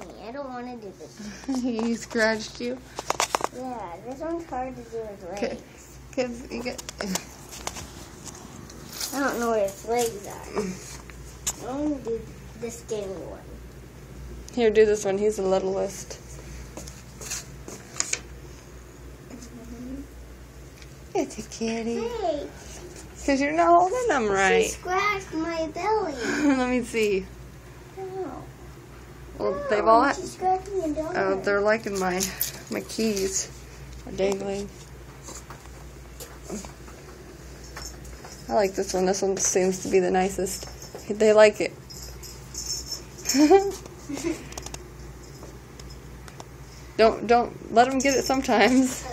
I don't want to do this. He scratched you? Yeah, this one's hard to do with legs. Because you get... I don't know where his legs are. I want to do the skinny one. Here, do this one. He's the littlest. It's a kitty. Hey, Because you're not holding them she right. scratched my belly. Let me see. No. Well, No, they've all... she's scratching the dog. Oh, they're liking my keys. Are dangling. I like this one. This one seems to be the nicest. They like it. Don't let them get it sometimes.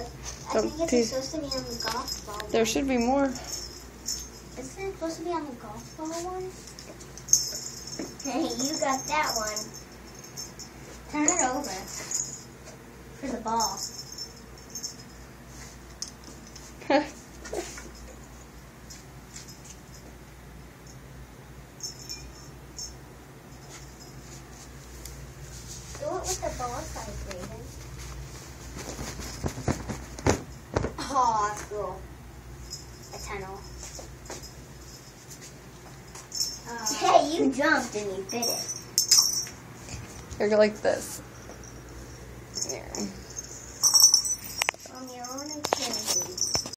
I think it's supposed to be on the golf ball. There should be more. Isn't it supposed to be on the golf ball one? Hey, you got that one. Turn it over. For the ball. Do it with the ball side, Raven. Oh, that's cool. A tunnel. Hey, you jumped and you fit it. Here, go like this. There.